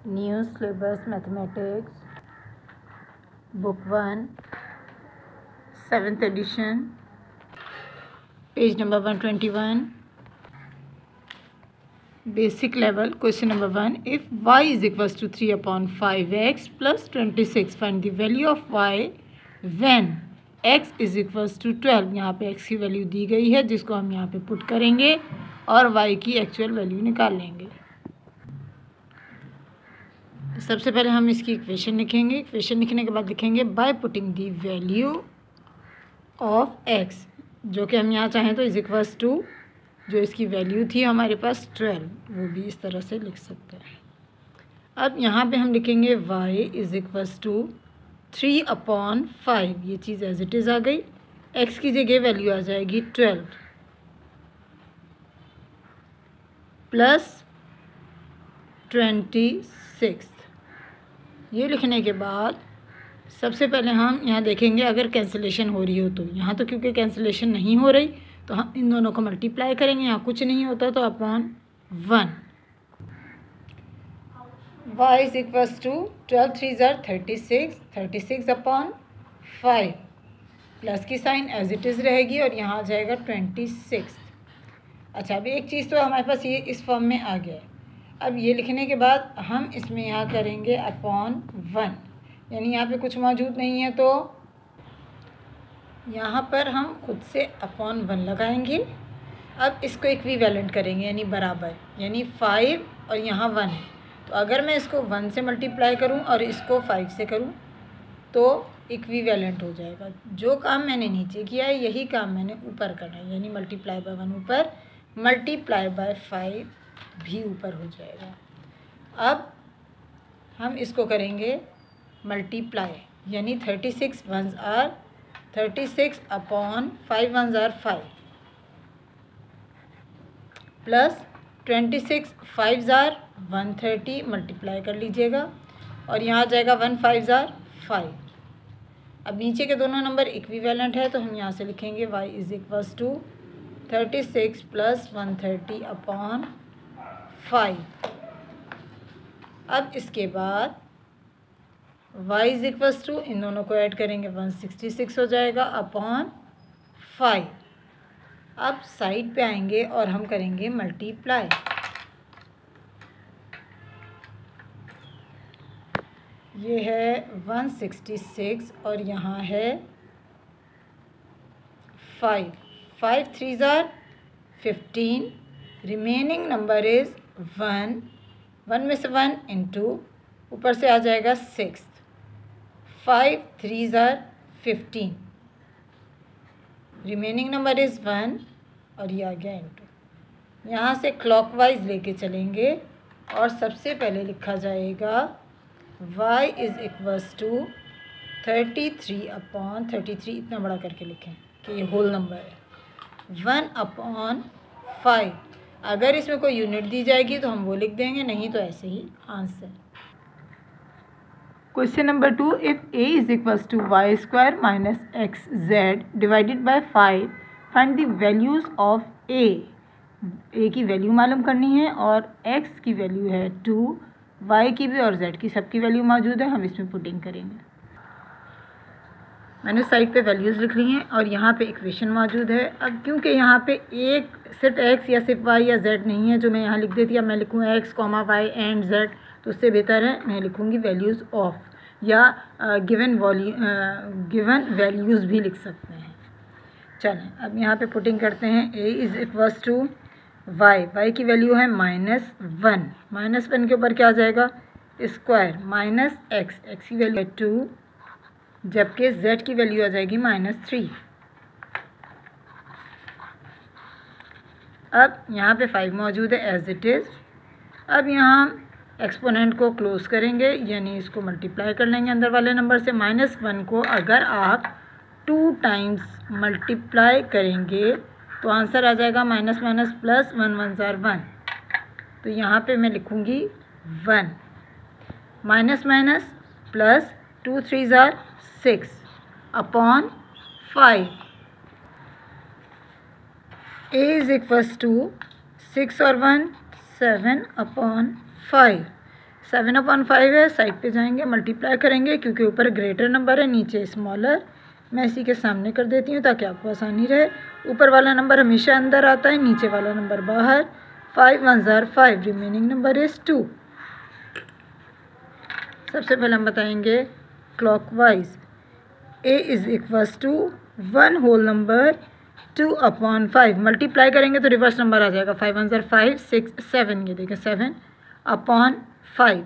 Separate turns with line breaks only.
New syllabus mathematics, book 1, 7th edition, page number 121. Basic level, question number 1. If y is equals to 3 upon 5x plus 26, find the value of y when x is equals to 12. यहाँ पे x की value दी गई है जिसको हम यहाँ पे put करेंगे और y की एक्चुअल वैल्यू निकाल लेंगे। सबसे पहले हम इसकी इक्वेशन लिखेंगे। इक्वेशन लिखने के बाद लिखेंगे by putting the value of x, जो कि हम यहाँ चाहें तो इज इक्वल्स टू जो इसकी वैल्यू थी हमारे पास 12, वो भी इस तरह से लिख सकते हैं। अब यहाँ पे हम लिखेंगे y is equals to 3 upon 5, ये चीज़ एज इट इज़ आ गई। x की जगह वैल्यू आ जाएगी 12 प्लस 26। ये लिखने के बाद सबसे पहले हम यहाँ देखेंगे अगर कैंसिलेशन हो रही हो तो। यहाँ तो क्योंकि कैंसिलेशन नहीं हो रही तो हम इन दोनों को मल्टीप्लाई करेंगे। यहाँ कुछ नहीं होता तो upon 1। y is equals to 12 3 ज़ार 36, 36 अपॉन 5, प्लस की साइन एज इट इज़ रहेगी और यहाँ आ जाएगा 26। अच्छा, अब एक चीज़ तो हमारे पास ये इस फॉर्म में आ गया है। अब ये लिखने के बाद हम इसमें यहाँ करेंगे अपॉन 1, यानी यहाँ पे कुछ मौजूद नहीं है तो यहाँ पर हम खुद से अपॉन 1 लगाएंगे। अब इसको इक्विवेलेंट करेंगे यानी बराबर, यानी 5 और यहाँ 1 है तो अगर मैं इसको 1 से मल्टीप्लाई करूँ और इसको 5 से करूँ तो इक्विवेलेंट हो जाएगा। जो काम मैंने नीचे किया है यही काम मैंने ऊपर करना है, यानी मल्टीप्लाई बाय 1 ऊपर, मल्टीप्लाई बाय 5 भी ऊपर हो जाएगा। अब हम इसको करेंगे मल्टीप्लाई, यानी 36 1s are 36 upon 5 1s are 5 plus 26 5s are 130, multiply कर लीजिएगा और यहाँ आ जाएगा 1 5s आर 5। अब नीचे के दोनों नंबर इक्विवेलेंट है तो हम यहाँ से लिखेंगे y is equals to 36 plus 130 upon 5। अब इसके बाद y इज इक्वल्स टू, इन दोनों को ऐड करेंगे 166 हो जाएगा अपॉन 5। अब साइड पे आएंगे और हम करेंगे मल्टीप्लाई। ये है 166 और यहाँ है 5, 5 3 ज़ार 15, रिमेनिंग नंबर इज़ 1, 1 में से 1 इंटू ऊपर से आ जाएगा 6, 5 3 ज़ार 15, रिमेनिंग नंबर इज़ 1 और ये आ गया इंटू। यहाँ से क्लॉकवाइज लेके चलेंगे और सबसे पहले लिखा जाएगा y is equals to 33 upon 33, इतना बड़ा करके लिखें कि ये होल नंबर है, 1 अपॉन 5। अगर इसमें कोई यूनिट दी जाएगी तो हम वो लिख देंगे, नहीं तो ऐसे ही answer. Question number 2, if a is equals to y square minus x z divided by 5, find the values of a की वैल्यू मालूम करनी है और x की वैल्यू है 2, y की भी और z की सबकी वैल्यू मौजूद है, हम इसमें पुटिंग करेंगे। मैंने साइड पे वैल्यूज़ लिख ली हैं और यहाँ पे इक्वेशन मौजूद है। अब क्योंकि यहाँ पे एक सिर्फ x या सिर्फ y या z नहीं है जो मैं यहाँ लिख देती, अब मैं लिखूँ x, y एंड z, तो उससे बेहतर है मैं लिखूँगी वैल्यूज़ ऑफ, या गिवन वैल्यूज़ भी लिख सकते हैं। चलें अब यहाँ पे पुटिंग करते हैं। a is equals to y की वैल्यू है -1, -1 के ऊपर क्या आ जाएगा स्क्वायर, माइनस x की वैल्यू है 2, जबकि z की वैल्यू आ जाएगी -3। अब यहाँ पे 5 मौजूद है एज इट इज़। अब यहाँ हम एक्सपोनेंट को क्लोज करेंगे, यानी इसको मल्टीप्लाई कर लेंगे अंदर वाले नंबर से। -1 को अगर आप 2 टाइम्स मल्टीप्लाई करेंगे तो आंसर आ जाएगा माइनस माइनस प्लस, 1 1 ज़ार 1, तो यहाँ पे मैं लिखूँगी 1, माइनस माइनस प्लस 2 3 ज़ार 6 upon 5। a is equals to 6 और 1 7 अपॉन 5। 7/5 है, साइड पे जाएंगे, मल्टीप्लाई करेंगे क्योंकि ऊपर ग्रेटर नंबर है, नीचे स्मॉलर। मैं इसी के सामने कर देती हूँ ताकि आपको आसानी रहे। ऊपर वाला नंबर हमेशा अंदर आता है, नीचे वाला नंबर बाहर। 5 1 ज़ार 5, रिमेनिंग नंबर इज़ 2। सबसे पहले हम बताएंगे clockwise. a is equals to 1 whole number 2/5। Multiply करेंगे तो रिवर्स नंबर आ जाएगा। 5 1 ज़ार 5, 6 7, ये देखिए 7/5।